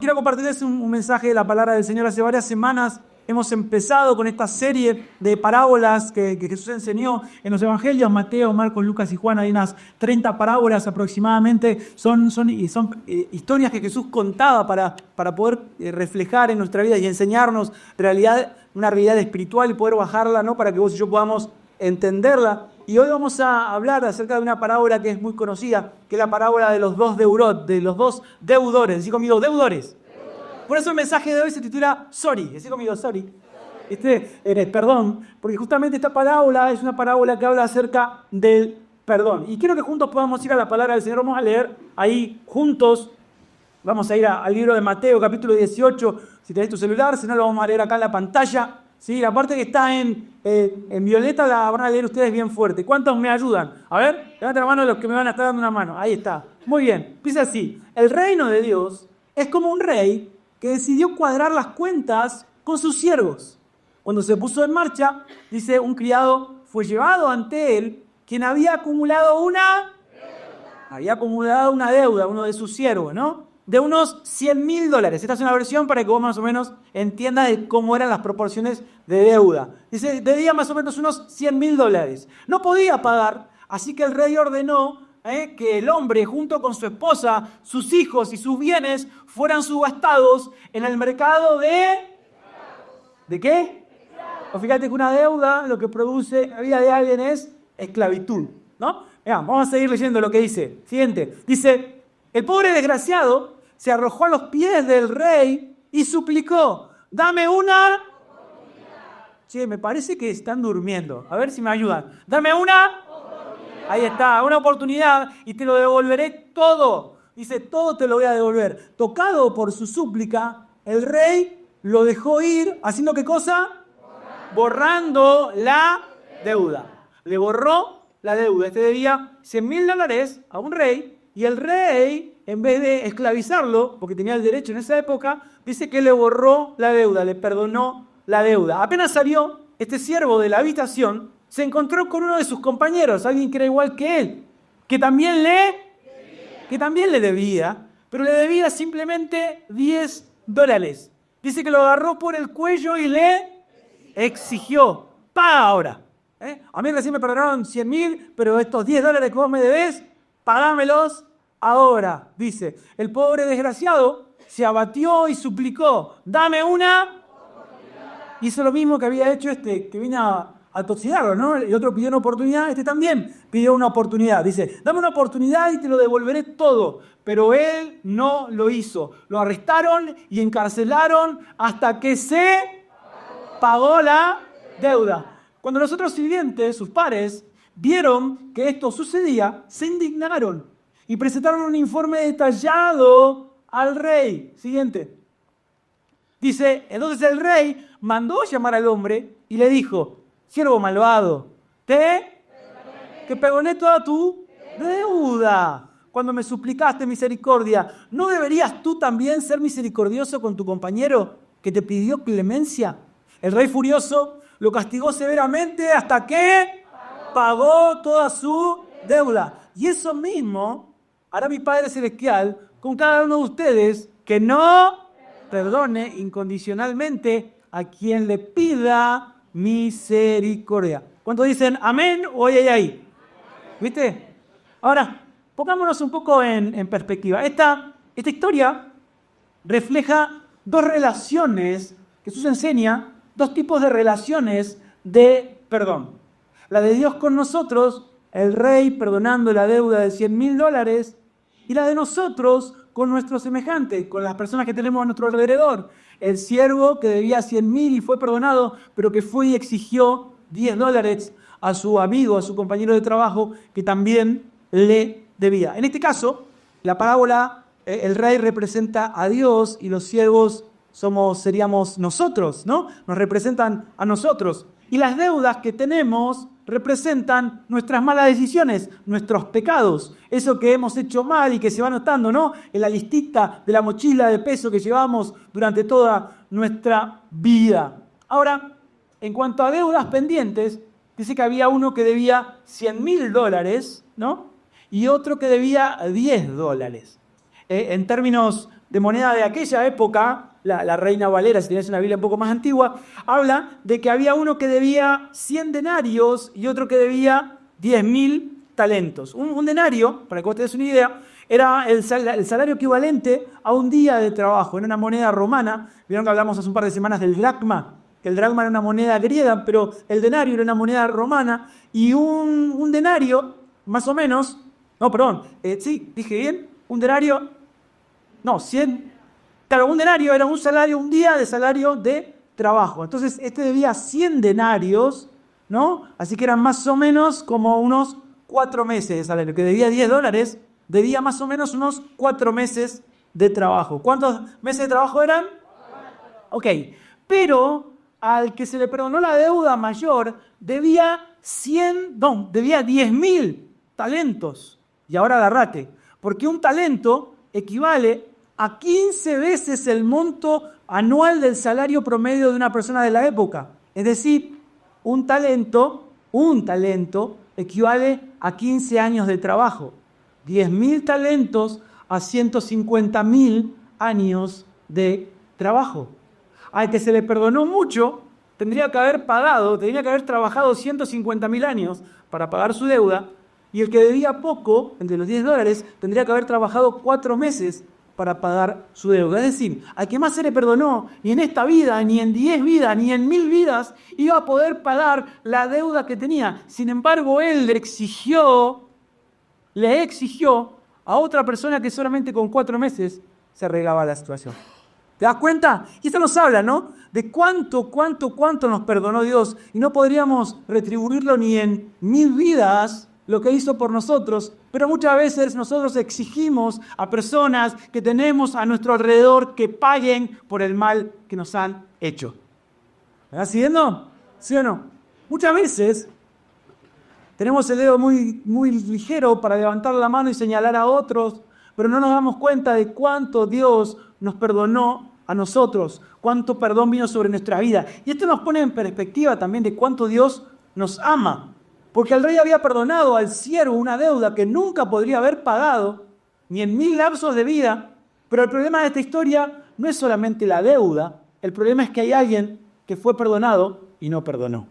quiero compartirles un mensaje de la palabra del Señor. Hace varias semanas hemos empezado con esta serie de parábolas que Jesús enseñó en los evangelios, Mateo, Marcos, Lucas y Juan. Hay unas 30 parábolas aproximadamente. Son historias que Jesús contaba para poder reflejar en nuestra vida y enseñarnos una realidad espiritual y poder bajarla, ¿no? Para que vos y yo podamos entenderla. Y hoy vamos a hablar acerca de una parábola que es muy conocida, que es la parábola de los dos deudores. Decí conmigo, deudores. Por eso el mensaje de hoy se titula Sorry. Decí conmigo, sorry. Perdón, porque justamente esta parábola es una parábola que habla acerca del perdón. Y quiero que juntos podamos ir a la palabra del Señor. Vamos a leer ahí juntos. Vamos a ir al libro de Mateo, capítulo 18. Si tenés tu celular, si no, lo vamos a leer acá en la pantalla. ¿Sí? La parte que está en violeta la van a leer ustedes bien fuerte. ¿Cuántos me ayudan? A ver, levanten la mano los que me van a estar dando una mano. Ahí está. Muy bien. Dice así. El reino de Dios es como un rey que decidió cuadrar las cuentas con sus siervos. Cuando se puso en marcha, dice, un criado fue llevado ante él, quien había acumulado una deuda, uno de sus siervos, ¿no? De unos $100,000. Esta es una versión para que vos más o menos entiendas de cómo eran las proporciones de deuda. Dice, debía más o menos unos $100,000. No podía pagar, así que el rey ordenó que el hombre, junto con su esposa, sus hijos y sus bienes, fueran subastados en el mercado de... ¿De qué? O fíjate que una deuda lo que produce en la vida de alguien es esclavitud, ¿no? Vamos a seguir leyendo lo que dice. Siguiente. Dice, el pobre desgraciado se arrojó a los pies del rey y suplicó, dame una... Che, me parece que están durmiendo. A ver si me ayudan. Dame una... Ahí está, una oportunidad y te lo devolveré todo. Dice, todo te lo voy a devolver. Tocado por su súplica, el rey lo dejó ir, ¿haciendo qué cosa? Borrando la deuda. Le borró la deuda. Este debía $100,000 a un rey y el rey, en vez de esclavizarlo, porque tenía el derecho en esa época, dice que le borró la deuda, le perdonó la deuda. Apenas salió este siervo de la habitación, se encontró con uno de sus compañeros, alguien que era igual que él, que también le debía, pero le debía simplemente $10. Dice que lo agarró por el cuello y le exigió, paga ahora. A mí recién me perdonaron $100,000, pero estos $10 que vos me debés, pagámelos ahora. Dice, el pobre desgraciado se abatió y suplicó, dame una. Hizo lo mismo que había hecho que vino a tosigarlo, ¿no? El otro pidió una oportunidad, este también pidió una oportunidad. Dice, dame una oportunidad y te lo devolveré todo. Pero él no lo hizo. Lo arrestaron y encarcelaron hasta que se pagó la deuda. Cuando los otros sirvientes, sus pares, vieron que esto sucedía, se indignaron y presentaron un informe detallado al rey. Siguiente. Dice, entonces el rey mandó llamar al hombre y le dijo, siervo malvado, que perdoné toda tu deuda cuando me suplicaste misericordia. ¿No deberías tú también ser misericordioso con tu compañero que te pidió clemencia? El rey furioso lo castigó severamente hasta que pagó toda su deuda. Y eso mismo hará mi Padre Celestial con cada uno de ustedes que no perdone incondicionalmente a quien le pida misericordia. ¿Cuántos dicen amén o ay? ¿Viste? Ahora, pongámonos un poco en perspectiva. Esta historia refleja dos relaciones, Jesús enseña dos tipos de relaciones de perdón. La de Dios con nosotros, el rey perdonando la deuda de $100,000, y la de nosotros con nuestros semejantes, con las personas que tenemos a nuestro alrededor. El siervo que debía $100,000 y fue perdonado, pero que fue y exigió $10 a su amigo, a su compañero de trabajo, que también le debía. En este caso, la parábola, el rey representa a Dios y los siervos seríamos nosotros, ¿no? Nos representan a nosotros. Y las deudas que tenemos representan nuestras malas decisiones, nuestros pecados, eso que hemos hecho mal y que se va notando, ¿no? En la listita de la mochila de peso que llevamos durante toda nuestra vida. Ahora, en cuanto a deudas pendientes, dice que había uno que debía $100,000, ¿no? Y otro que debía $10. En términos de moneda de aquella época, la Reina Valera, si tenés una Biblia un poco más antigua, habla de que había uno que debía 100 denarios y otro que debía 10.000 talentos. Un denario, para que vos te des una idea, era el salario equivalente a un día de trabajo. Era una moneda romana. Vieron que hablamos hace un par de semanas del dracma, que el dracma era una moneda griega, pero el denario era una moneda romana. Y un denario, más o menos, no, perdón, sí, dije bien, un denario, no, 100, claro, un denario era un salario, un día de salario de trabajo. Entonces, este debía 100 denarios, ¿no? Así que eran más o menos como unos 4 meses de salario. Que debía $10, debía más o menos unos 4 meses de trabajo. ¿Cuántos meses de trabajo eran? Ok, pero al que se le perdonó la deuda mayor, debía 10.000 talentos. Y ahora agarrate, porque un talento equivale a 15 veces el monto anual del salario promedio de una persona de la época. Es decir, un talento equivale a 15 años de trabajo. 10.000 talentos a 150.000 años de trabajo. Al que se le perdonó mucho, tendría que haber trabajado 150.000 años para pagar su deuda, y el que debía poco, entre los $10, tendría que haber trabajado 4 meses para pagar su deuda. Es decir, al que más se le perdonó, ni en esta vida, ni en 10 vidas, ni en 1000 vidas, iba a poder pagar la deuda que tenía. Sin embargo, él le exigió a otra persona que solamente con 4 meses se arreglaba la situación. ¿Te das cuenta? Y esto nos habla, ¿no? De cuánto nos perdonó Dios. Y no podríamos retribuirlo ni en 1000 vidas lo que hizo por nosotros. Pero muchas veces nosotros exigimos a personas que tenemos a nuestro alrededor que paguen por el mal que nos han hecho. ¿Me vas siguiendo? ¿Sí o no? Muchas veces tenemos el dedo muy, muy ligero para levantar la mano y señalar a otros, pero no nos damos cuenta de cuánto Dios nos perdonó a nosotros, cuánto perdón vino sobre nuestra vida. Y esto nos pone en perspectiva también de cuánto Dios nos ama. Porque el rey había perdonado al siervo una deuda que nunca podría haber pagado, ni en 1000 lapsos de vida. Pero el problema de esta historia no es solamente la deuda, el problema es que hay alguien que fue perdonado y no perdonó.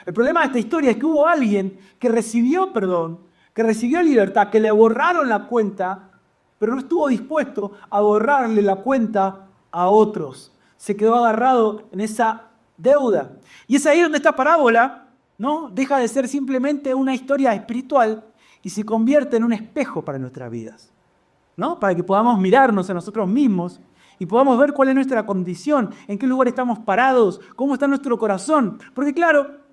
El problema de esta historia es que hubo alguien que recibió perdón, que recibió libertad, que le borraron la cuenta, pero no estuvo dispuesto a borrarle la cuenta a otros. Se quedó agarrado en esa deuda. Y es ahí donde esta parábola, ¿no?, deja de ser simplemente una historia espiritual y se convierte en un espejo para nuestras vidas, ¿no? Para que podamos mirarnos a nosotros mismos y podamos ver cuál es nuestra condición, en qué lugar estamos parados, cómo está nuestro corazón. Porque claro,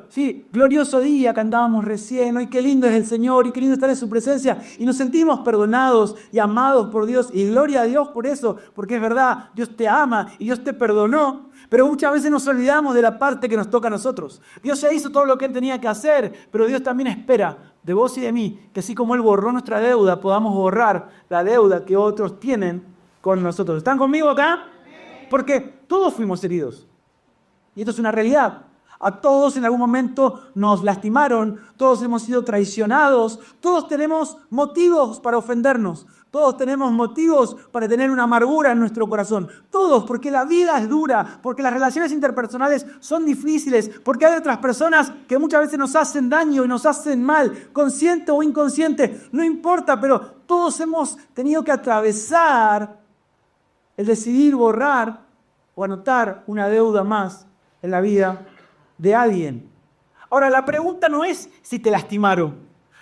sí, glorioso día cantábamos recién, hoy qué lindo es el Señor y qué lindo estar en su presencia, y nos sentimos perdonados y amados por Dios, y gloria a Dios por eso, porque es verdad, Dios te ama y Dios te perdonó, pero muchas veces nos olvidamos de la parte que nos toca a nosotros. Dios ya hizo todo lo que Él tenía que hacer, pero Dios también espera de vos y de mí que así como Él borró nuestra deuda, podamos borrar la deuda que otros tienen con nosotros. ¿Están conmigo acá? Porque todos fuimos heridos, y esto es una realidad. A todos en algún momento nos lastimaron, todos hemos sido traicionados, todos tenemos motivos para ofendernos, todos tenemos motivos para tener una amargura en nuestro corazón. Todos, porque la vida es dura, porque las relaciones interpersonales son difíciles, porque hay otras personas que muchas veces nos hacen daño y nos hacen mal, consciente o inconsciente, no importa, pero todos hemos tenido que atravesar el decidir borrar o anotar una deuda más en la vida de alguien. Ahora, la pregunta no es si te lastimaron,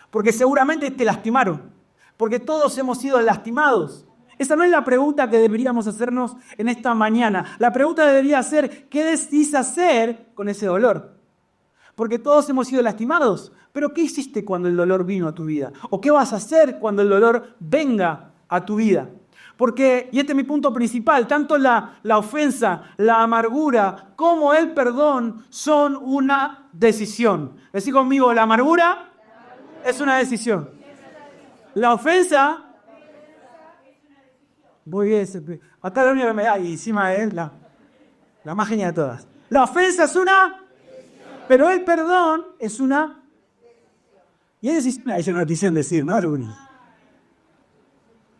porque seguramente te lastimaron, porque todos hemos sido lastimados. Esa no es la pregunta que deberíamos hacernos en esta mañana. La pregunta debería ser, ¿qué decidís hacer con ese dolor? Porque todos hemos sido lastimados, pero ¿qué hiciste cuando el dolor vino a tu vida? ¿O qué vas a hacer cuando el dolor venga a tu vida? Porque, y este es mi punto principal, tanto la ofensa, la amargura, como el perdón son una decisión. Decí conmigo, la amargura es una decisión. La ofensa, muy bien, acá la única que me da, y encima es la más genial de todas. La ofensa es una, pero el perdón es una, y es decisión, es una decisión decir, ¿no?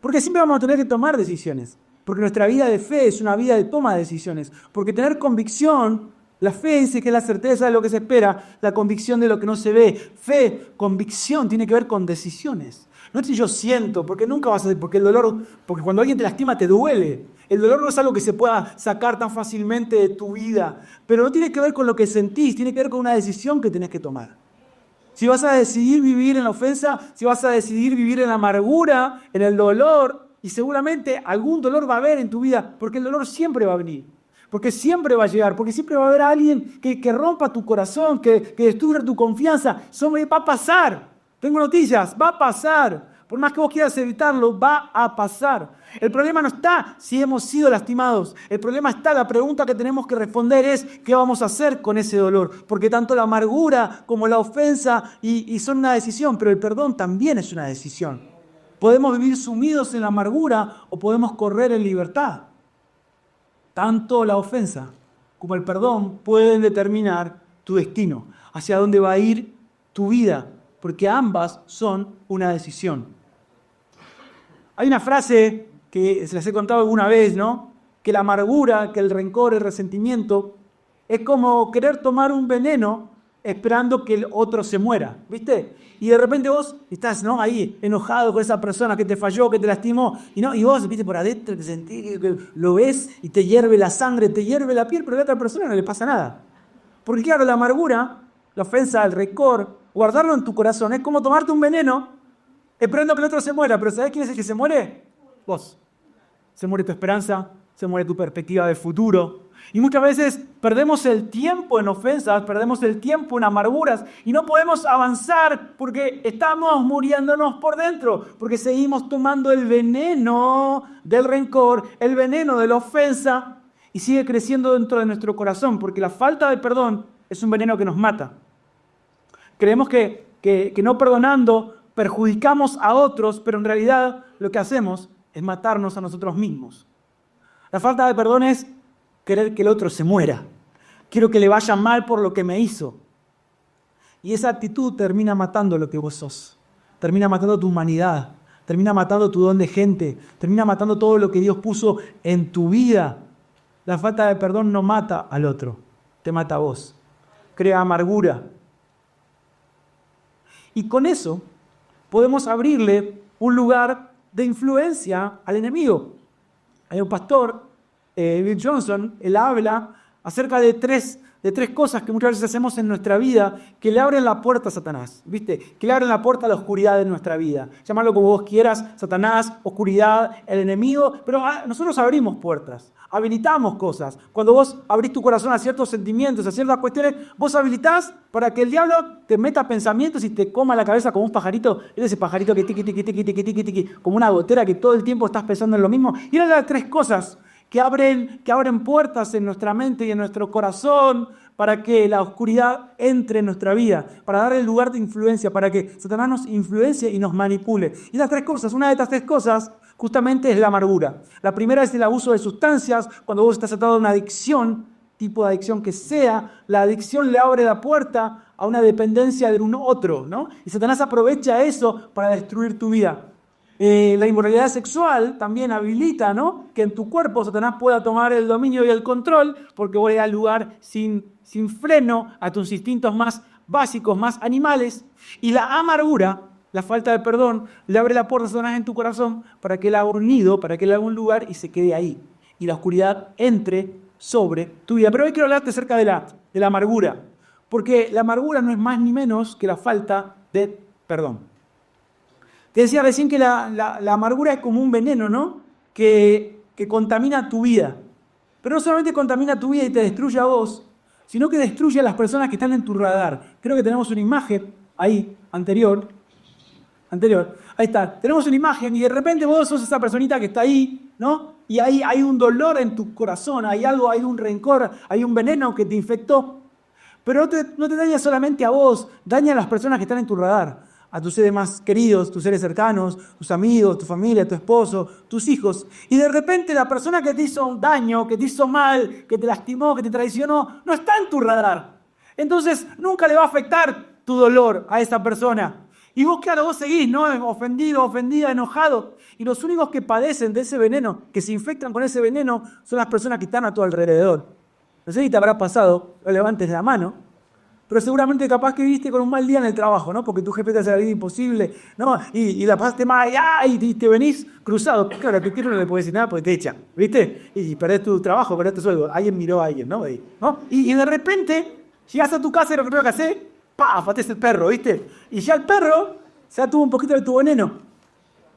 Porque siempre vamos a tener que tomar decisiones. Porque nuestra vida de fe es una vida de toma de decisiones. Porque tener convicción, la fe dice que es la certeza de lo que se espera, la convicción de lo que no se ve. Fe, convicción, tiene que ver con decisiones. No es si yo siento, porque nunca vas a... Porque el dolor, porque cuando alguien te lastima te duele. El dolor no es algo que se pueda sacar tan fácilmente de tu vida. Pero no tiene que ver con lo que sentís, tiene que ver con una decisión que tenés que tomar. Si vas a decidir vivir en la ofensa, si vas a decidir vivir en la amargura, en el dolor, y seguramente algún dolor va a haber en tu vida, porque el dolor siempre va a venir, porque siempre va a llegar, porque siempre va a haber alguien que rompa tu corazón, que destruya tu confianza. Va a pasar. Tengo noticias, va a pasar. Por más que vos quieras evitarlo, va a pasar. El problema no está si hemos sido lastimados. El problema está, la pregunta que tenemos que responder es ¿qué vamos a hacer con ese dolor? Porque tanto la amargura como la ofensa y son una decisión, pero el perdón también es una decisión. Podemos vivir sumidos en la amargura o podemos correr en libertad. Tanto la ofensa como el perdón pueden determinar tu destino, hacia dónde va a ir tu vida, porque ambas son una decisión. Hay una frase que se las he contado alguna vez, ¿no? Que la amargura, que el rencor, el resentimiento, es como querer tomar un veneno esperando que el otro se muera, ¿viste? Y de repente vos estás, ¿no?, ahí enojado con esa persona que te falló, que te lastimó, y vos, ¿viste?, por adentro te sentís que lo ves y te hierve la sangre, te hierve la piel, pero a la otra persona no le pasa nada. Porque claro, la amargura, la ofensa, el rencor, guardarlo en tu corazón es como tomarte un veneno esperando que el otro se muera. Pero ¿sabés quién es el que se muere? Vos. Se muere tu esperanza, se muere tu perspectiva de futuro. Y muchas veces perdemos el tiempo en ofensas, perdemos el tiempo en amarguras y no podemos avanzar porque estamos muriéndonos por dentro, porque seguimos tomando el veneno del rencor, el veneno de la ofensa y sigue creciendo dentro de nuestro corazón, porque la falta de perdón es un veneno que nos mata. Creemos que no perdonando perjudicamos a otros, pero en realidad lo que hacemos es matarnos a nosotros mismos. La falta de perdón es querer que el otro se muera. Quiero que le vaya mal por lo que me hizo. Y esa actitud termina matando lo que vos sos. Termina matando tu humanidad. Termina matando tu don de gente. Termina matando todo lo que Dios puso en tu vida. La falta de perdón no mata al otro. Te mata a vos. Crea amargura. Y con eso podemos abrirle un lugar de influencia al enemigo. Hay un pastor, Bill Johnson, él habla acerca de tres cosas que muchas veces hacemos en nuestra vida que le abren la puerta a Satanás, ¿viste? Que le abren la puerta a la oscuridad de nuestra vida. Llámalo como vos quieras, Satanás, oscuridad, el enemigo, pero nosotros abrimos puertas, habilitamos cosas. Cuando vos abrís tu corazón a ciertos sentimientos, a ciertas cuestiones, vos habilitás para que el diablo te meta pensamientos y te coma la cabeza como un pajarito, ese pajarito que tiqui, tiqui, tiqui, tiqui, tiqui, tiqui, como una gotera que todo el tiempo estás pensando en lo mismo. Y eran las tres cosas que abren puertas en nuestra mente y en nuestro corazón para que la oscuridad entre en nuestra vida, para darle el lugar de influencia, para que Satanás nos influencie y nos manipule. Y las tres cosas, una de estas tres cosas justamente es la amargura. La primera es el abuso de sustancias, cuando vos estás atado a una adicción, tipo de adicción que sea, la adicción le abre la puerta a una dependencia de un otro, ¿no? Y Satanás aprovecha eso para destruir tu vida. La inmoralidad sexual también habilita, ¿no?, que en tu cuerpo Satanás pueda tomar el dominio y el control, porque vos le das lugar sin freno a tus instintos más básicos, más animales. Y la amargura, la falta de perdón, le abre la puerta a Satanás en tu corazón para que él haga un nido, para que él haga un lugar y se quede ahí. Y la oscuridad entre sobre tu vida. Pero hoy quiero hablarte acerca de la amargura, porque la amargura no es más ni menos que la falta de perdón. Te decía recién que la amargura es como un veneno, ¿no?, que contamina tu vida. Pero no solamente contamina tu vida y te destruye a vos, sino que destruye a las personas que están en tu radar. Creo que tenemos una imagen ahí, anterior. Ahí está. Tenemos una imagen y de repente vos sos esa personita que está ahí, ¿no? Y ahí hay un dolor en tu corazón, hay un rencor, hay un veneno que te infectó. Pero no te daña solamente a vos, daña a las personas que están en tu radar. A tus seres más queridos, tus seres cercanos, tus amigos, tu familia, tu esposo, tus hijos. Y de repente la persona que te hizo un daño, que te hizo mal, que te lastimó, que te traicionó, no está en tu radar. Entonces nunca le va a afectar tu dolor a esa persona. Y vos, claro, vos seguís, ¿no? Ofendido, ofendida, enojado. Y los únicos que padecen de ese veneno, que se infectan con ese veneno, son las personas que están a tu alrededor. No sé si te habrá pasado, lo levantes la mano, pero seguramente capaz que viviste con un mal día en el trabajo, ¿no? Porque tu jefe te hace la vida imposible, ¿no? Y la pasaste mal, y te venís cruzado. Claro, a tu tiro no le puedes decir nada porque te echan, ¿viste? Y perdés tu trabajo, perdés tu sueldo. Alguien miró a alguien, ¿no? Y de repente, llegás a tu casa y lo primero que hacés, ¡paf! Patés el perro, ¿viste? Y ya el perro ya tuvo un poquito de tu veneno.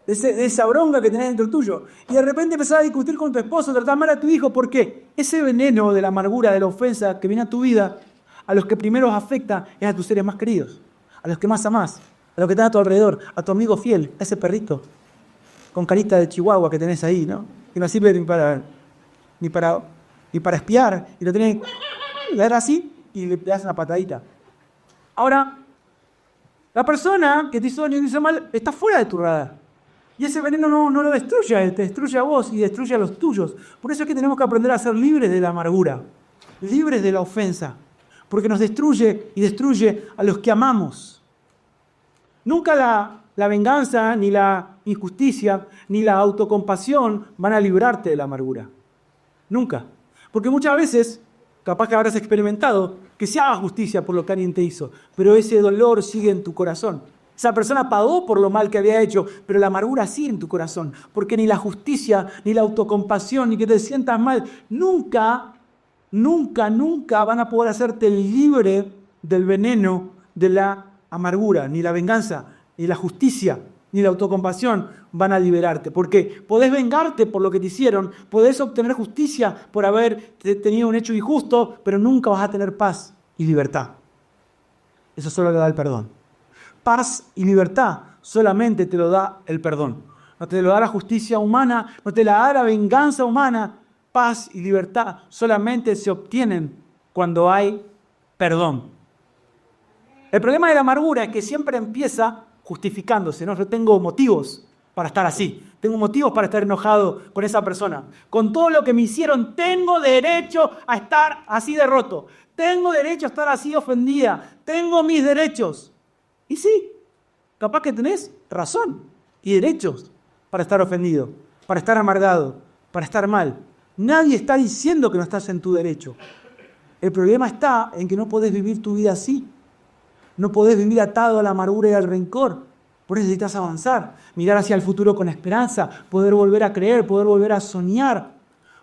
De esa bronca que tenés dentro tuyo. Y de repente empezás a discutir con tu esposo, tratar mal a tu hijo. ¿Por qué? Ese veneno de la amargura, de la ofensa que viene a tu vida, a los que primero afecta es a tus seres más queridos, a los que más amás, a los que están a tu alrededor, a tu amigo fiel, a ese perrito con carita de chihuahua que tenés ahí, ¿no? Que no sirve ni para espiar, y lo tenés que dar así y le das una patadita. Ahora, la persona que te hizo daño y te hizo mal está fuera de tu radar. Y ese veneno no lo destruye, te destruye a vos y destruye a los tuyos. Por eso es que tenemos que aprender a ser libres de la amargura, libres de la ofensa, porque nos destruye y destruye a los que amamos. Nunca la venganza, ni la injusticia, ni la autocompasión van a librarte de la amargura. Nunca. Porque muchas veces, capaz que habrás experimentado, que se haga justicia por lo que alguien te hizo, pero ese dolor sigue en tu corazón. Esa persona pagó por lo mal que había hecho, pero la amargura sigue en tu corazón, porque ni la justicia, ni la autocompasión, ni que te sientas mal, nunca van a poder hacerte libre del veneno de la amargura, ni la venganza, ni la justicia, ni la autocompasión van a liberarte. Porque podés vengarte por lo que te hicieron, podés obtener justicia por haber tenido un hecho injusto, pero nunca vas a tener paz y libertad. Eso solo lo da el perdón. Paz y libertad solamente te lo da el perdón. No te lo da la justicia humana, no te la da la venganza humana. Paz y libertad solamente se obtienen cuando hay perdón. El problema de la amargura es que siempre empieza justificándose, ¿no? Yo tengo motivos para estar así, tengo motivos para estar enojado con esa persona. Con todo lo que me hicieron, tengo derecho a estar así de roto, tengo derecho a estar así ofendida, tengo mis derechos. Y sí, capaz que tenés razón y derechos para estar ofendido, para estar amargado, para estar mal. Nadie está diciendo que no estás en tu derecho. El problema está en que no podés vivir tu vida así. No podés vivir atado a la amargura y al rencor. Por eso necesitas avanzar, mirar hacia el futuro con esperanza, poder volver a creer, poder volver a soñar.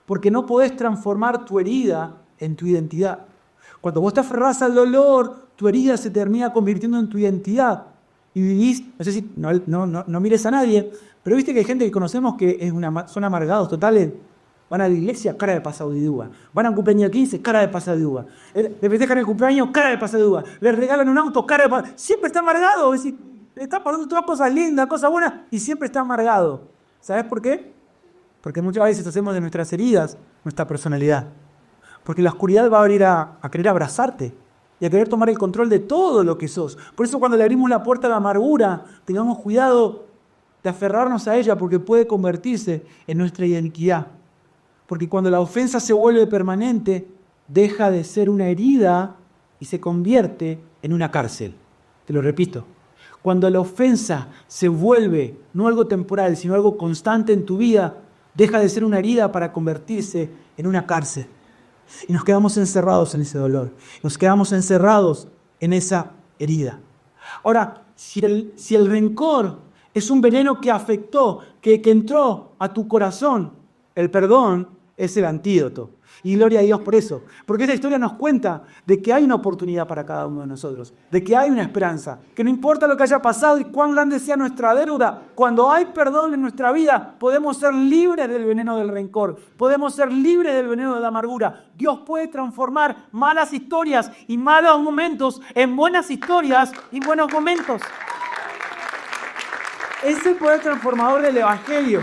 Porque no podés transformar tu herida en tu identidad. Cuando vos te aferrás al dolor, tu herida se termina convirtiendo en tu identidad. Y vivís, no sé si no mires a nadie, pero viste que hay gente que conocemos que son amargados totales. Van a la iglesia, cara de pasado de uva. Van a un cumpleaños de 15, cara de pasado de uva. Le festejan el cumpleaños, cara de pasado de uva. Les regalan un auto, cara de pasado de uva. Siempre está amargado. Es decir, le está pasando todas cosas lindas, cosas buenas, y siempre está amargado. ¿Sabes por qué? Porque muchas veces hacemos de nuestras heridas nuestra personalidad. Porque la oscuridad va a venir a querer abrazarte y a querer tomar el control de todo lo que sos. Por eso cuando le abrimos la puerta a la amargura, tengamos cuidado de aferrarnos a ella, porque puede convertirse en nuestra identidad. Porque cuando la ofensa se vuelve permanente, deja de ser una herida y se convierte en una cárcel. Te lo repito. Cuando la ofensa se vuelve no algo temporal, sino algo constante en tu vida, deja de ser una herida para convertirse en una cárcel. Y nos quedamos encerrados en ese dolor. Nos quedamos encerrados en esa herida. Ahora, si el rencor es un veneno que afectó, que entró a tu corazón, el perdón es el antídoto. Y gloria a Dios por eso. Porque esta historia nos cuenta de que hay una oportunidad para cada uno de nosotros. De que hay una esperanza. Que no importa lo que haya pasado y cuán grande sea nuestra deuda, cuando hay perdón en nuestra vida, podemos ser libres del veneno del rencor. Podemos ser libres del veneno de la amargura. Dios puede transformar malas historias y malos momentos en buenas historias y buenos momentos. Ese es el poder transformador del Evangelio.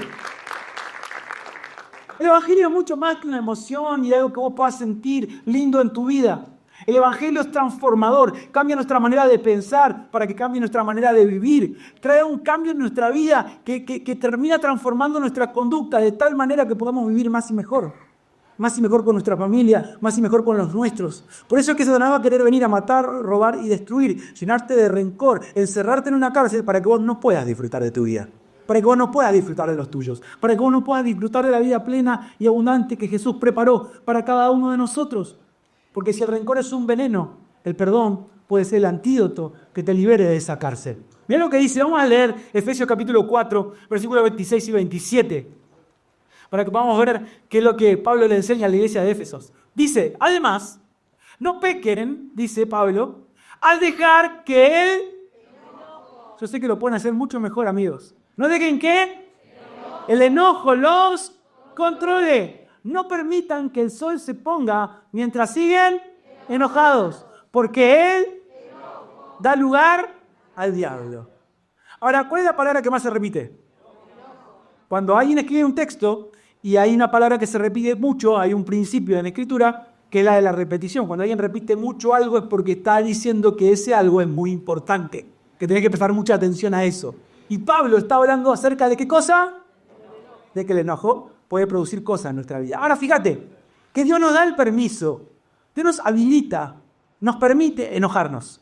El Evangelio es mucho más que una emoción y algo que vos puedas sentir lindo en tu vida. El Evangelio es transformador, cambia nuestra manera de pensar para que cambie nuestra manera de vivir. Trae un cambio en nuestra vida que termina transformando nuestra conducta de tal manera que podamos vivir más y mejor. más y mejor con nuestra familia, más y mejor con los nuestros. Por eso es que Satanás va a querer venir a matar, robar y destruir, llenarte de rencor, encerrarte en una cárcel para que vos no puedas disfrutar de tu vida, para que vos no puedas disfrutar de los tuyos, para que vos no puedas disfrutar de la vida plena y abundante que Jesús preparó para cada uno de nosotros. Porque si el rencor es un veneno, el perdón puede ser el antídoto que te libere de esa cárcel. Mira lo que dice, vamos a leer Efesios capítulo 4, versículos 26 y 27, para que podamos ver qué es lo que Pablo le enseña a la iglesia de Éfesos. Dice, además, no pequen, dice Pablo, al dejar que él... Yo sé que lo pueden hacer mucho mejor, amigos. ¿No dejen que el enojo los controle? No permitan que el sol se ponga mientras siguen enojados, porque él da lugar al diablo. Ahora, ¿cuál es la palabra que más se repite? Cuando alguien escribe un texto y hay una palabra que se repite mucho, hay un principio en la escritura que es la de la repetición. Cuando alguien repite mucho algo es porque está diciendo que ese algo es muy importante, que tenés que prestar mucha atención a eso. Y Pablo está hablando acerca de ¿qué cosa? De que el enojo puede producir cosas en nuestra vida. Ahora fíjate, que Dios nos da el permiso, Dios nos habilita, nos permite enojarnos.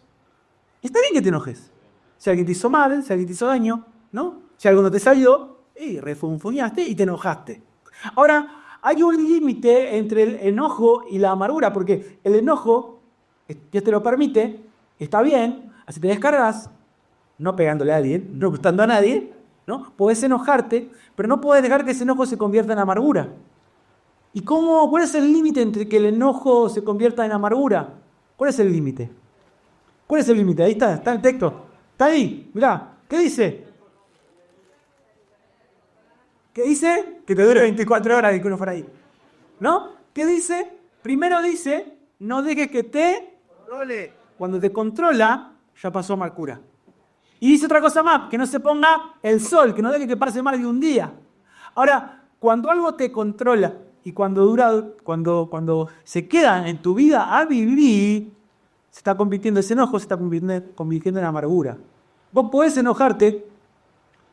Está bien que te enojes. Si alguien te hizo mal, si alguien te hizo daño, ¿no? Si algo no te salió, y refunfuñaste y te enojaste. Ahora, hay un límite entre el enojo y la amargura, porque el enojo, Dios te lo permite, está bien, así te descargas, no pegándole a alguien, no gustando a nadie, ¿no? Podés enojarte, pero no podés dejar que ese enojo se convierta en amargura. ¿Y cuál es el límite entre que el enojo se convierta en amargura? ¿Cuál es el límite? ¿Cuál es el límite? Ahí está el texto. Está ahí, mirá, ¿qué dice? ¿Qué dice? Que te dure 24 horas y que uno fuera ahí. ¿No? ¿Qué dice? Primero dice, no dejes que te controle. Cuando te controla, ya pasó a amargura. Y dice otra cosa más, que no se ponga el sol, que no deje que pase más de un día. Ahora, cuando algo te controla y cuando se queda en tu vida a vivir, se está convirtiendo, ese enojo se está convirtiendo en amargura. Vos podés enojarte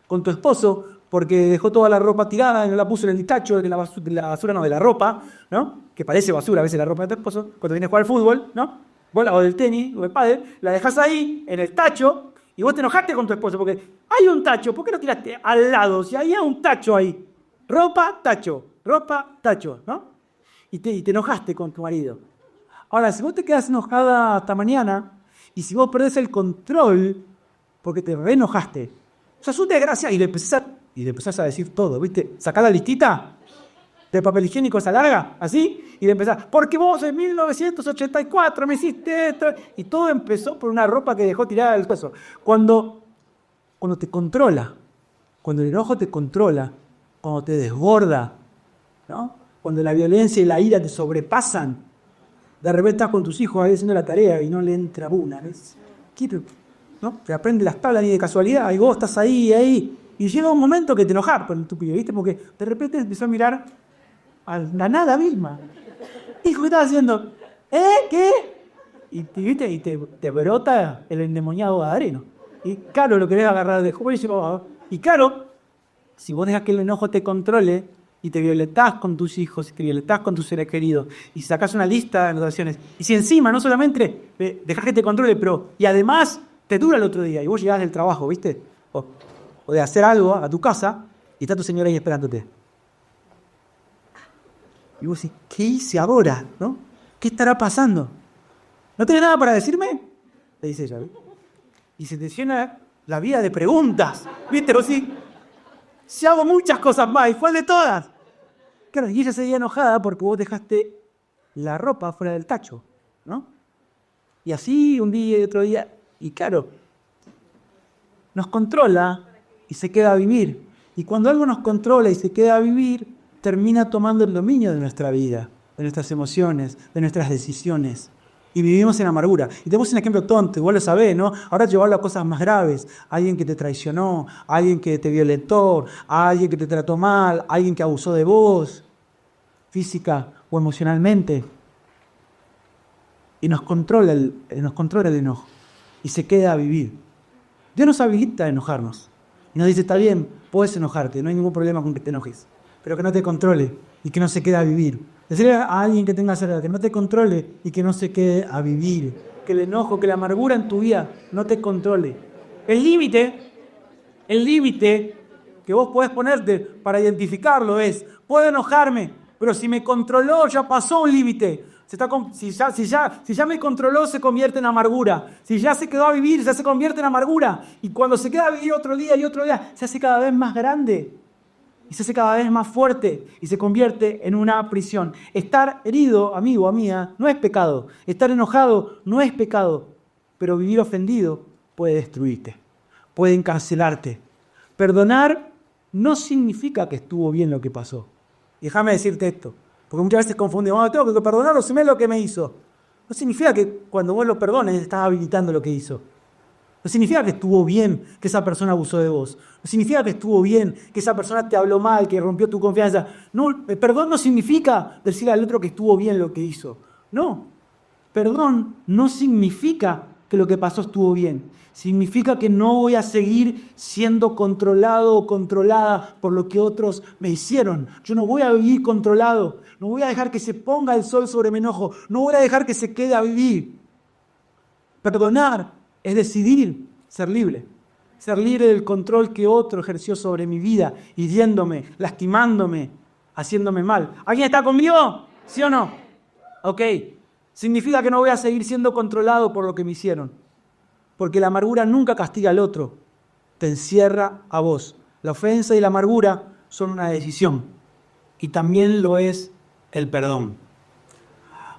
con tu esposo porque dejó toda la ropa tirada y no la puso en el tacho de la basura, no, de la ropa, ¿no? Que parece basura a veces la ropa de tu esposo, cuando viene a jugar al fútbol, ¿no? O del tenis, o del pádel, la dejás ahí, en el tacho, y vos te enojaste con tu esposo porque hay un tacho, ¿por qué no tiraste al lado? Si había un tacho ahí, ropa, tacho, ¿no? Y te enojaste con tu marido. Ahora, si vos te quedás enojada hasta mañana, y si vos perdés el control, porque te reenojaste, sos un desgracia y le empezás a decir todo, ¿viste? Sacá la listita de papel higiénico esa larga, así, y le empezás, porque vos en 1984 me hiciste esto, y todo empezó por una ropa que dejó tirada del peso. Cuando te controla, cuando el enojo te controla, cuando te desborda, ¿no? Cuando la violencia y la ira te sobrepasan, de repente estás con tus hijos ahí haciendo la tarea y no le entra una, ¿no? Te aprende las tablas ni de casualidad, y vos estás ahí, y llega un momento que te enojas por el tupido, ¿viste? Porque de repente empezó a mirar a la nada misma. Hijo, ¿qué estás haciendo? ¿Qué? Y te brota el endemoniado gadareno. Y claro, lo querés agarrar de joven y claro, si vos dejas que el enojo te controle y te violentás con tus hijos, y te violentás con tus seres queridos, y sacás una lista de anotaciones, y si encima no solamente dejás que te controle, pero y además te dura el otro día, y vos llegás del trabajo, ¿viste? O de hacer algo a tu casa, y está tu señora ahí esperándote. Y vos decís, ¿qué hice ahora? ¿No? ¿Qué estará pasando? ¿No tenés nada para decirme? Le dice ella, ¿viste? Y se te llena la vida de preguntas, ¿viste? Vos sí, si hago muchas cosas más, ¿y cuál de todas? Claro, y ella se veía enojada porque vos dejaste la ropa fuera del tacho, ¿no? Y así un día y otro día, y claro, nos controla y se queda a vivir. Y cuando algo nos controla y se queda a vivir, termina tomando el dominio de nuestra vida, de nuestras emociones, de nuestras decisiones. Y vivimos en amargura. Y tenemos un ejemplo tonto, vos lo sabés, ¿no? Ahora llevarlo a cosas más graves. Alguien que te traicionó, alguien que te violentó, alguien que te trató mal, alguien que abusó de vos, física o emocionalmente. Y nos controla el enojo. Y se queda a vivir. Dios nos habilita a enojarnos. Y nos dice, está bien, puedes enojarte, no hay ningún problema con que te enojes. Pero que no te controle y que no se quede a vivir. Decirle a alguien que tenga cerca que no te controle y que no se quede a vivir. Que el enojo, que la amargura en tu vida no te controle. El límite que vos podés ponerte para identificarlo es, puedo enojarme, pero si me controló ya pasó un límite. Si ya me controló, se convierte en amargura. Si ya se quedó a vivir, ya se convierte en amargura. Y cuando se queda a vivir otro día y otro día, se hace cada vez más grande. Y se hace cada vez más fuerte. Y se convierte en una prisión. Estar herido, amigo, amiga, no es pecado. Estar enojado no es pecado. Pero vivir ofendido puede destruirte. Puede encarcelarte. Perdonar no significa que estuvo bien lo que pasó. Y déjame decirte esto. Porque muchas veces confundimos, tengo que perdonarlo si me lo que me hizo. No significa que cuando vos lo perdones estás habilitando lo que hizo. No significa que estuvo bien que esa persona abusó de vos. No significa que estuvo bien que esa persona te habló mal, que rompió tu confianza. No, perdón no significa decirle al otro que estuvo bien lo que hizo. No, perdón no significa que lo que pasó estuvo bien. Significa que no voy a seguir siendo controlado o controlada por lo que otros me hicieron. Yo no voy a vivir controlado. No voy a dejar que se ponga el sol sobre mi enojo. No voy a dejar que se quede a vivir. Perdonar es decidir ser libre. Ser libre del control que otro ejerció sobre mi vida, hiriéndome, lastimándome, haciéndome mal. ¿Alguien está conmigo? ¿Sí o no? Ok. Significa que no voy a seguir siendo controlado por lo que me hicieron. Porque la amargura nunca castiga al otro, te encierra a vos. La ofensa y la amargura son una decisión. Y también lo es el perdón.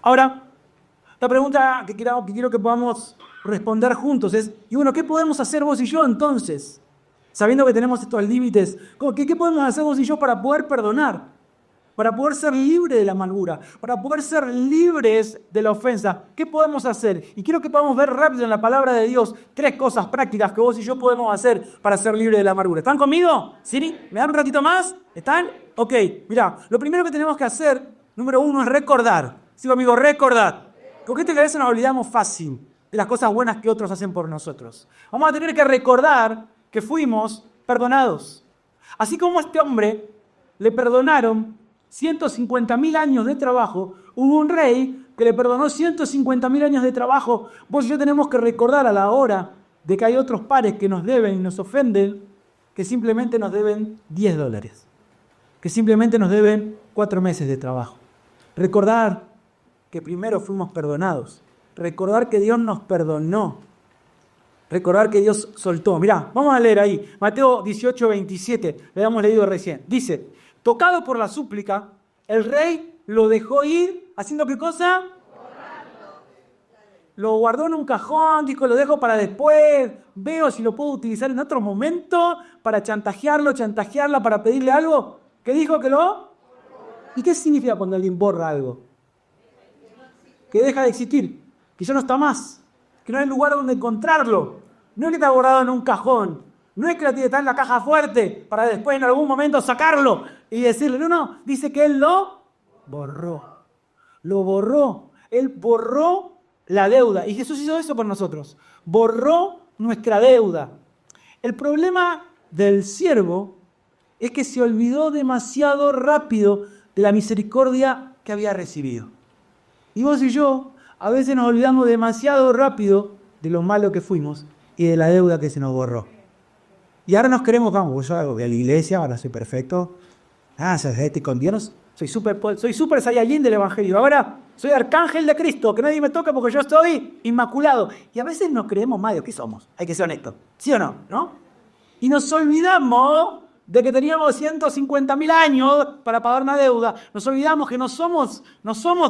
Ahora, la pregunta que quiero que podamos responder juntos es, y bueno, ¿qué podemos hacer vos y yo entonces? Sabiendo que tenemos estos límites, ¿qué podemos hacer vos y yo para poder perdonar? Para poder ser libres de la amargura, para poder ser libres de la ofensa. ¿Qué podemos hacer? Y quiero que podamos ver rápido en la palabra de Dios 3 cosas prácticas que vos y yo podemos hacer para ser libres de la amargura. ¿Están conmigo? ¿Sí? ¿Me dan un ratito más? ¿Están? Ok, mirá, lo primero que tenemos que hacer, número 1, es recordar. Sigo, amigo, recordar. Porque a veces nos olvidamos fácil de las cosas buenas que otros hacen por nosotros. Vamos a tener que recordar que fuimos perdonados. Así como a este hombre le perdonaron 150.000 años de trabajo, hubo un rey que le perdonó 150.000 años de trabajo. Vos y yo tenemos que recordar a la hora de que hay otros pares que nos deben y nos ofenden, que simplemente nos deben $10, que simplemente nos deben 4 meses de trabajo. Recordar que primero fuimos perdonados, recordar que Dios nos perdonó, recordar que Dios soltó. Mirá, vamos a leer ahí, Mateo 18:27, le habíamos leído recién. Dice, tocado por la súplica, el rey lo dejó ir, ¿haciendo qué cosa? Lo guardó en un cajón, dijo, lo dejo para después, veo si lo puedo utilizar en otro momento para chantajearla, para pedirle algo. ¿Qué dijo que lo? ¿Y qué significa cuando alguien borra algo? Que deja de existir, que ya no está más, que no hay lugar donde encontrarlo. No es que está guardado en un cajón, no es que está en la caja fuerte para después en algún momento sacarlo y decirle, no, dice que él lo borró. Lo borró. Él borró la deuda. Y Jesús hizo eso por nosotros. Borró nuestra deuda. El problema del siervo es que se olvidó demasiado rápido de la misericordia que había recibido. Y vos y yo a veces nos olvidamos demasiado rápido de lo malo que fuimos y de la deuda que se nos borró. Y ahora nos queremos, vamos, yo voy a la iglesia, ahora soy perfecto. Estoy con Dios, soy super saiyajin del Evangelio. Ahora soy arcángel de Cristo, que nadie me toca porque yo estoy inmaculado. Y a veces nos creemos más de lo que somos, hay que ser honestos. ¿Sí o no? ¿No? Y nos olvidamos de que teníamos 150.000 años para pagar una deuda. Nos olvidamos que no somos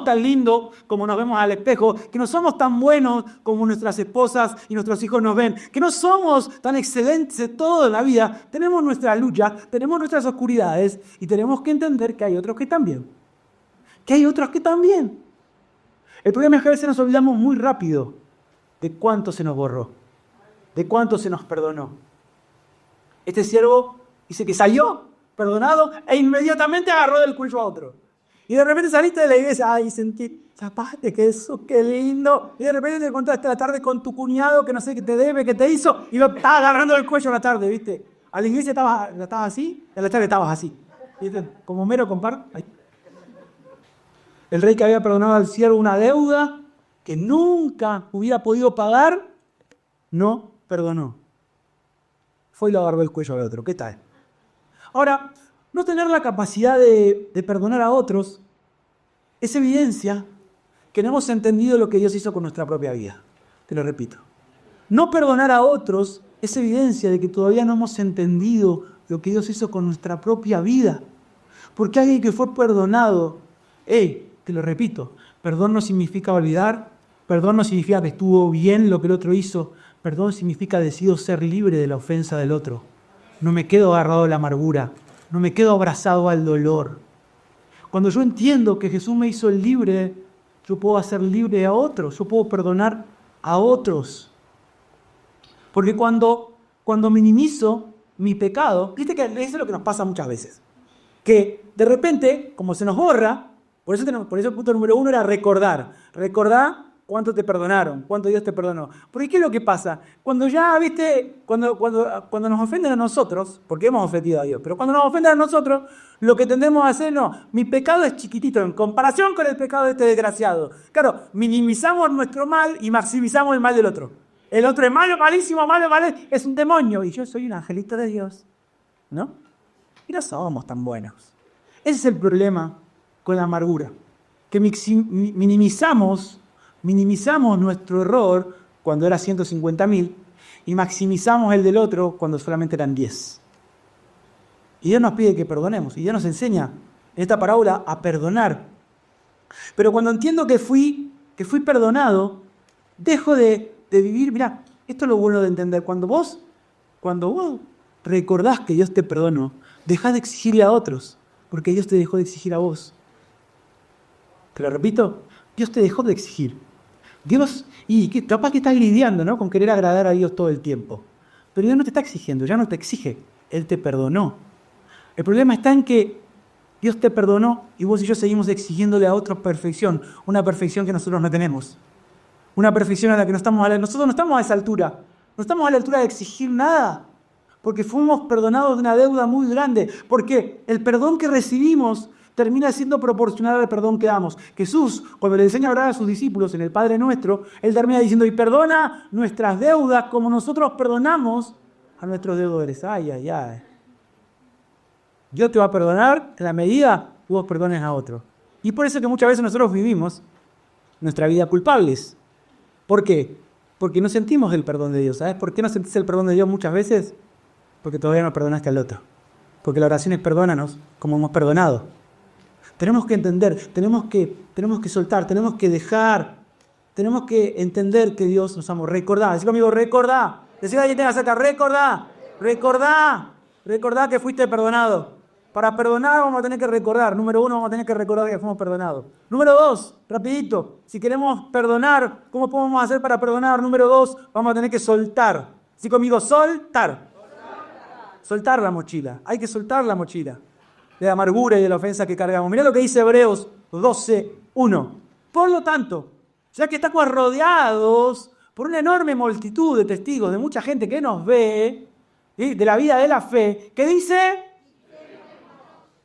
tan lindos como nos vemos al espejo, que no somos tan buenos como nuestras esposas y nuestros hijos nos ven, que no somos tan excelentes todo en la vida. Tenemos nuestras luchas, tenemos nuestras oscuridades y tenemos que entender que hay otros que también. El problema es que a veces nos olvidamos muy rápido de cuánto se nos borró, de cuánto se nos perdonó. Este siervo dice que salió perdonado e inmediatamente agarró del cuello a otro. Y de repente saliste de la iglesia, sentí, zapate, que eso, qué lindo. Y de repente te encontraste a la tarde con tu cuñado que no sé qué te debe, qué te hizo, y lo estaba agarrando del cuello a la tarde, ¿viste? A la iglesia estabas así, y a la tarde estabas así. ¿Viste? Como mero compar. Ahí. El rey que había perdonado al siervo una deuda que nunca hubiera podido pagar, no perdonó. Fue y le agarró el cuello al otro. ¿Qué tal? Ahora, no tener la capacidad de perdonar a otros es evidencia que no hemos entendido lo que Dios hizo con nuestra propia vida. Te lo repito. No perdonar a otros es evidencia de que todavía no hemos entendido lo que Dios hizo con nuestra propia vida. Porque alguien que fue perdonado, te lo repito, perdón no significa olvidar, perdón no significa que estuvo bien lo que el otro hizo, perdón significa decido ser libre de la ofensa del otro. No me quedo agarrado a la amargura, no me quedo abrazado al dolor. Cuando yo entiendo que Jesús me hizo libre, yo puedo hacer libre a otros, yo puedo perdonar a otros. Porque cuando minimizo mi pecado, viste que eso es lo que nos pasa muchas veces. Que de repente, como se nos borra, por eso el punto número 1 era recordar. Recordar cuánto te perdonaron, cuánto Dios te perdonó. Porque ¿qué es lo que pasa? Cuando ya, viste, cuando nos ofenden a nosotros, porque hemos ofendido a Dios, pero cuando nos ofenden a nosotros, lo que tendemos a hacer, no, mi pecado es chiquitito en comparación con el pecado de este desgraciado. Claro, minimizamos nuestro mal y maximizamos el mal del otro. El otro es malo, malísimo, malo, es un demonio. Y yo soy un angelito de Dios, ¿no? Y no somos tan buenos. Ese es el problema con la amargura. Que minimizamos nuestro error cuando era 150.000 y maximizamos el del otro cuando solamente eran 10. Y Dios nos pide que perdonemos. Y Dios nos enseña en esta parábola a perdonar. Pero cuando entiendo que fui perdonado, dejo de vivir. Mirá, esto es lo bueno de entender. Cuando vos recordás que Dios te perdonó, dejás de exigirle a otros, porque Dios te dejó de exigir a vos. Te lo repito, Dios te dejó de exigir. Dios, capaz que estás lidiando, ¿no?, con querer agradar a Dios todo el tiempo. Pero Dios no te está exigiendo, ya no te exige. Él te perdonó. El problema está en que Dios te perdonó y vos y yo seguimos exigiéndole a otros perfección, una perfección que nosotros no tenemos. Una perfección a la que nosotros no estamos a esa altura. No estamos a la altura de exigir nada. Porque fuimos perdonados de una deuda muy grande. Porque el perdón que recibimos termina siendo proporcional al perdón que damos. Jesús, cuando le enseña a orar a sus discípulos en el Padre Nuestro, Él termina diciendo, y perdona nuestras deudas como nosotros perdonamos a nuestros deudores. Ay, ay, ay. Dios te va a perdonar en la medida que vos perdones a otro. Y por eso que muchas veces nosotros vivimos nuestra vida culpables. ¿Por qué? Porque no sentimos el perdón de Dios. ¿Sabes por qué no sentís el perdón de Dios muchas veces? Porque todavía no perdonaste al otro. Porque la oración es perdónanos como hemos perdonado. Tenemos que entender, tenemos que soltar, tenemos que dejar, tenemos que entender que Dios nos ama. Recordá, decí conmigo, recordá. Decí a quien tenga cerca, recordá que fuiste perdonado. Para perdonar vamos a tener que recordar. Número 1, vamos a tener que recordar que fuimos perdonados. Número 2, rapidito, si queremos perdonar, ¿cómo podemos hacer para perdonar? Número 2, vamos a tener que soltar. Decí conmigo, soltar. Soltar la mochila. Hay que soltar la mochila de la amargura y de la ofensa que cargamos. Mirá lo que dice Hebreos 12:1. Por lo tanto, ya que estamos rodeados por una enorme multitud de testigos, de mucha gente que nos ve, ¿sí?, de la vida de la fe, ¿qué dice?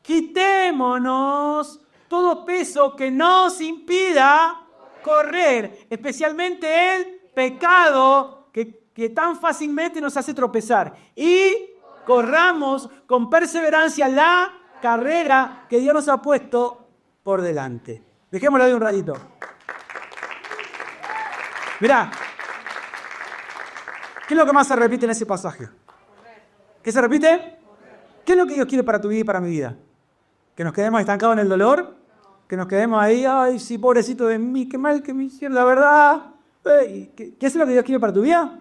Quitémonos todo peso que nos impida correr, especialmente el pecado que tan fácilmente nos hace tropezar. Y corramos con perseverancia la carrera que Dios nos ha puesto por delante. Dejémoslo de un ratito. Mirá, ¿qué es lo que más se repite en ese pasaje? ¿Qué se repite? ¿Qué es lo que Dios quiere para tu vida y para mi vida? ¿Que nos quedemos estancados en el dolor? ¿Que nos quedemos ahí, ay, sí, pobrecito de mí, qué mal que me hicieron, la verdad? ¿Qué es lo que Dios quiere para tu vida?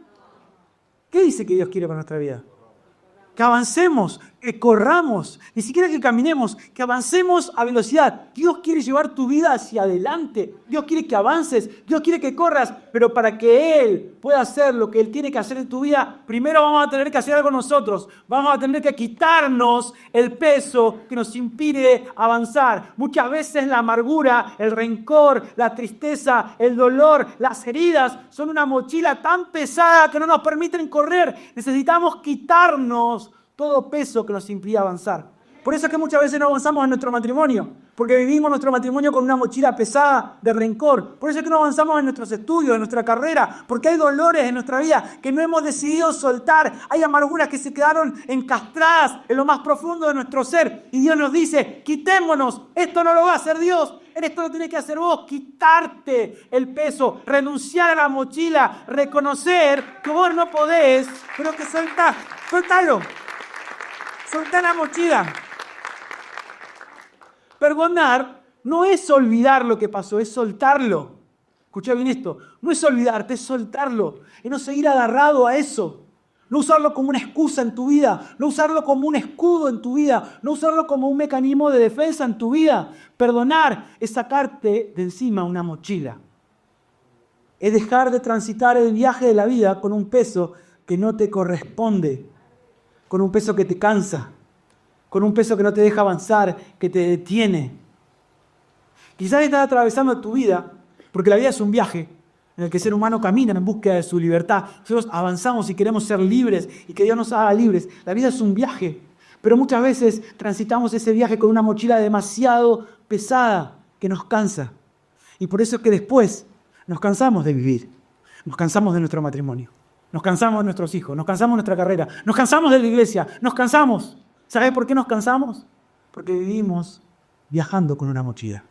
¿Qué dice que Dios quiere para nuestra vida? Que avancemos, que corramos, ni siquiera que caminemos, que avancemos a velocidad. Dios quiere llevar tu vida hacia adelante. Dios quiere que avances, Dios quiere que corras, pero para que Él pueda hacer lo que Él tiene que hacer en tu vida, primero vamos a tener que hacer algo nosotros. Vamos a tener que quitarnos el peso que nos impide avanzar. Muchas veces la amargura, el rencor, la tristeza, el dolor, las heridas son una mochila tan pesada que no nos permiten correr. Necesitamos quitarnos todo peso que nos impide avanzar. Por eso es que muchas veces no avanzamos en nuestro matrimonio, porque vivimos nuestro matrimonio con una mochila pesada de rencor. Por eso es que no avanzamos en nuestros estudios, en nuestra carrera, porque hay dolores en nuestra vida que no hemos decidido soltar. Hay amarguras que se quedaron encastradas en lo más profundo de nuestro ser. Y Dios nos dice, quitémonos, esto no lo va a hacer Dios. Esto lo tienes que hacer vos, quitarte el peso, renunciar a la mochila, reconocer que vos no podés, pero que soltalo. Soltá la mochila. Perdonar no es olvidar lo que pasó, es soltarlo. Escuchá bien esto, no es olvidarte, es soltarlo. Y no seguir agarrado a eso. No usarlo como una excusa en tu vida, no usarlo como un escudo en tu vida, no usarlo como un mecanismo de defensa en tu vida. Perdonar es sacarte de encima una mochila. Es dejar de transitar el viaje de la vida con un peso que no te corresponde, con un peso que te cansa, con un peso que no te deja avanzar, que te detiene. Quizás estás atravesando tu vida, porque la vida es un viaje en el que el ser humano camina en búsqueda de su libertad. Nosotros avanzamos y queremos ser libres y que Dios nos haga libres. La vida es un viaje, pero muchas veces transitamos ese viaje con una mochila demasiado pesada que nos cansa. Y por eso es que después nos cansamos de vivir, nos cansamos de nuestro matrimonio, nos cansamos de nuestros hijos, nos cansamos de nuestra carrera, nos cansamos de la iglesia, nos cansamos. ¿Sabes por qué nos cansamos? Porque vivimos viajando con una mochila,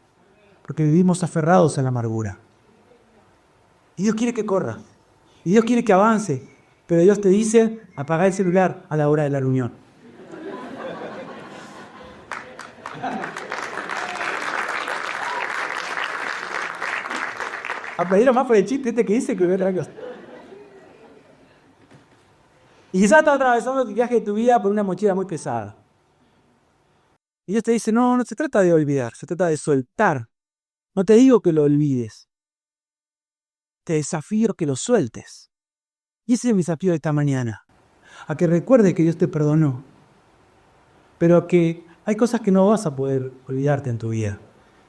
porque vivimos aferrados a la amargura. Y Dios quiere que corra. Y Dios quiere que avance. Pero Dios te dice, apaga el celular a la hora de la reunión. Aplaudieron más por el chiste este que dice que otra cosa. Y quizás estás atravesando el viaje de tu vida por una mochila muy pesada. Y Dios te dice, no se trata de olvidar, se trata de soltar. No te digo que lo olvides. Te desafío que lo sueltes. Y ese es mi desafío de esta mañana. A que recuerdes que Dios te perdonó. Pero que hay cosas que no vas a poder olvidarte en tu vida.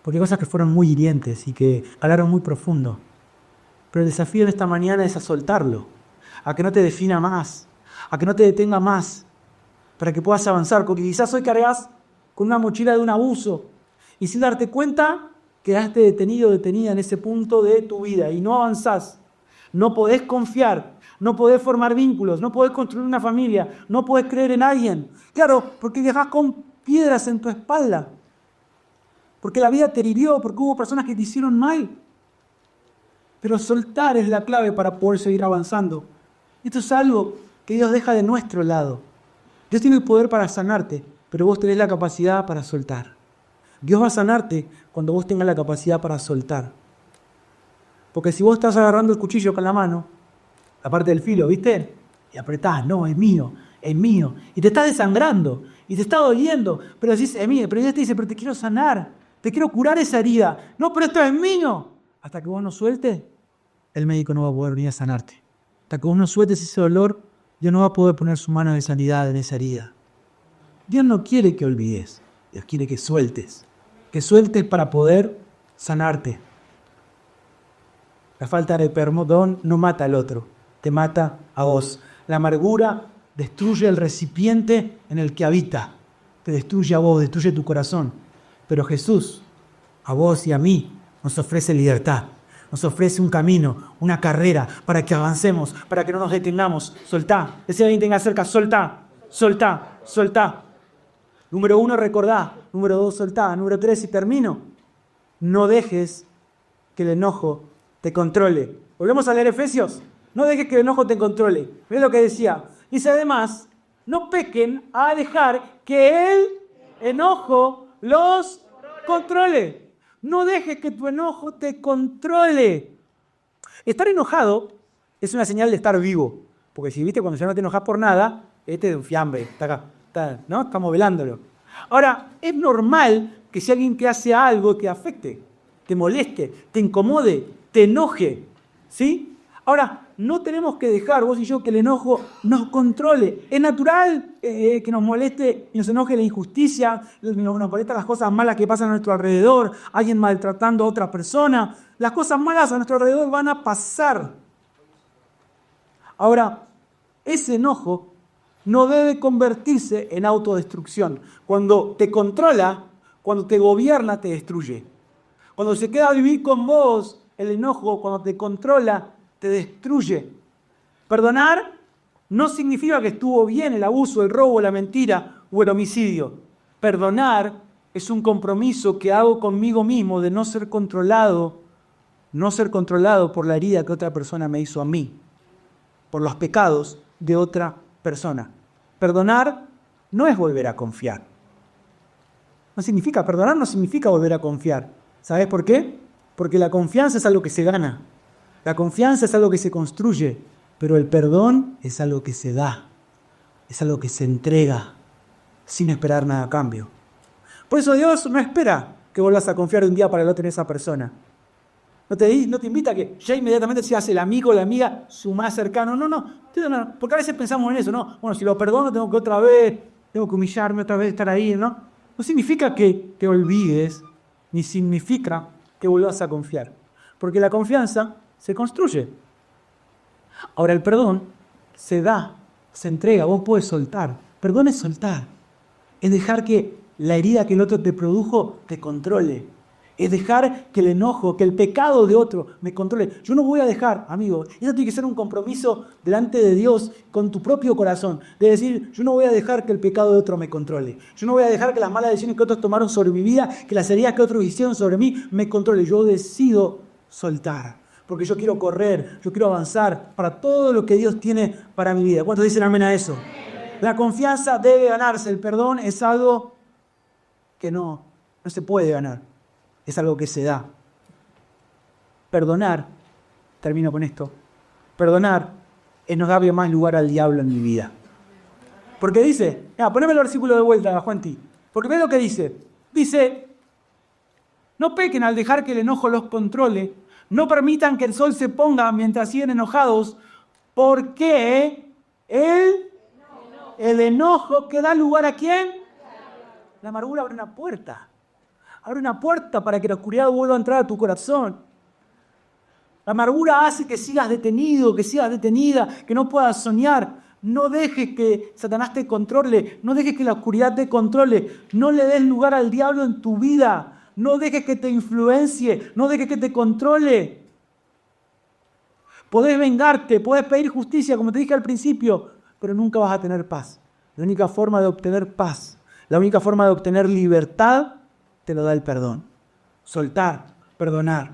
Porque hay cosas que fueron muy hirientes y que calaron muy profundo. Pero el desafío de esta mañana es a soltarlo. A que no te defina más. A que no te detenga más. Para que puedas avanzar. Porque quizás hoy cargas con una mochila de un abuso. Y sin darte cuenta, quedaste detenido, detenida en ese punto de tu vida y no avanzás. No podés confiar, no podés formar vínculos, no podés construir una familia, no podés creer en alguien. Claro, porque viajás con piedras en tu espalda. Porque la vida te hirió, porque hubo personas que te hicieron mal. Pero soltar es la clave para poder seguir avanzando. Esto es algo que Dios deja de nuestro lado. Dios tiene el poder para sanarte, pero vos tenés la capacidad para soltar. Dios va a sanarte cuando vos tengas la capacidad para soltar. Porque si vos estás agarrando el cuchillo con la mano, la parte del filo, ¿viste? Y apretás, no, es mío. Y te estás desangrando, y te está doliendo, pero decís, es mío. Pero Dios te dice, pero te quiero sanar, te quiero curar esa herida. No, pero esto es mío. Hasta que vos no sueltes, el médico no va a poder venir a sanarte. Hasta que vos no sueltes ese dolor, Dios no va a poder poner su mano de sanidad en esa herida. Dios no quiere que olvides, Dios quiere que sueltes. Que sueltes para poder sanarte. La falta de perdón no mata al otro, te mata a vos. La amargura destruye el recipiente en el que habita. Te destruye a vos, destruye tu corazón. Pero Jesús, a vos y a mí, nos ofrece libertad. Nos ofrece un camino, una carrera para que avancemos, para que no nos detengamos. Soltá. Ese alguien tenga cerca, soltá, soltá, soltá. Número 1, recordá. Número 2, soltá. Número 3, y termino. No dejes que el enojo te controle. Volvemos a leer Efesios. No dejes que el enojo te controle. ¿Ves lo que decía? Dice además, no pequen a dejar que el enojo los controle. No dejes que tu enojo te controle. Estar enojado es una señal de estar vivo. Porque si viste cuando ya no te enojas por nada, este es un fiambre, está acá. ¿No? Estamos velándolo. Ahora, es normal que si alguien que hace algo que afecte, te moleste, te incomode, te enoje, ¿sí? Ahora, no tenemos que dejar, vos y yo, que el enojo nos controle. Es natural que nos moleste y nos enoje la injusticia, nos molestan las cosas malas que pasan a nuestro alrededor, alguien maltratando a otra persona. Las cosas malas a nuestro alrededor van a pasar. Ahora, ese enojo no debe convertirse en autodestrucción. Cuando te controla, cuando te gobierna, te destruye. Cuando se queda a vivir con vos el enojo, cuando te controla, te destruye. Perdonar no significa que estuvo bien el abuso, el robo, la mentira o el homicidio. Perdonar es un compromiso que hago conmigo mismo de no ser controlado por la herida que otra persona me hizo a mí, por los pecados de otra persona. Perdonar no es volver a confiar. Perdonar no significa volver a confiar. ¿Sabes por qué? Porque la confianza es algo que se gana. La confianza es algo que se construye, pero el perdón es algo que se da, es algo que se entrega sin esperar nada a cambio. Por eso Dios no espera que vuelvas a confiar de un día para el otro en esa persona. No te invita a que ya inmediatamente seas el amigo o la amiga su más cercano. No, porque a veces pensamos en eso, ¿no? Bueno, si lo perdono tengo que humillarme otra vez, estar ahí, ¿no? No significa que te olvides, ni significa que vuelvas a confiar. Porque la confianza se construye. Ahora el perdón se da, se entrega, vos podés soltar. Perdón es soltar. Es dejar que la herida que el otro te produjo te controle. Es dejar que el enojo, que el pecado de otro me controle. Yo no voy a dejar, amigo, eso tiene que ser un compromiso delante de Dios con tu propio corazón. De decir, yo no voy a dejar que el pecado de otro me controle. Yo no voy a dejar que las malas decisiones que otros tomaron sobre mi vida, que las heridas que otros hicieron sobre mí, me controle. Yo decido soltar. Porque yo quiero correr, yo quiero avanzar para todo lo que Dios tiene para mi vida. ¿Cuántos dicen amén a eso? La confianza debe ganarse. El perdón es algo que no se puede ganar. Es algo que se da. Perdonar, termino con esto, perdonar es no darle más lugar al diablo en mi vida. Porque dice, poneme el versículo de vuelta, Juanti, porque ve lo que dice. Dice, no pequen al dejar que el enojo los controle, no permitan que el sol se ponga mientras siguen enojados, porque el enojo que da lugar ¿a quién? La amargura abre una puerta. Abre una puerta para que la oscuridad vuelva a entrar a tu corazón. La amargura hace que sigas detenido, que sigas detenida, que no puedas soñar. No dejes que Satanás te controle. No dejes que la oscuridad te controle. No le des lugar al diablo en tu vida. No dejes que te influencie. No dejes que te controle. Podés vengarte, podés pedir justicia, como te dije al principio, pero nunca vas a tener paz. La única forma de obtener paz, la única forma de obtener libertad, te lo da el perdón. Soltar, perdonar.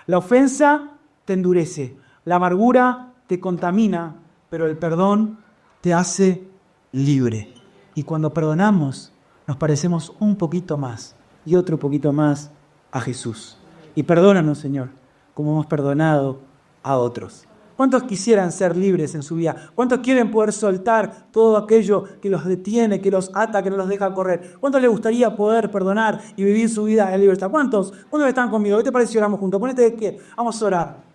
La ofensa te endurece, la amargura te contamina, pero el perdón te hace libre. Y cuando perdonamos, nos parecemos un poquito más y otro poquito más a Jesús. Y perdónanos, Señor, como hemos perdonado a otros. ¿Cuántos quisieran ser libres en su vida? ¿Cuántos quieren poder soltar todo aquello que los detiene, que los ata, que no los deja correr? ¿Cuántos les gustaría poder perdonar y vivir su vida en libertad? ¿Cuántos están conmigo? ¿Qué te parece si oramos juntos? Ponete de pie. Vamos a orar.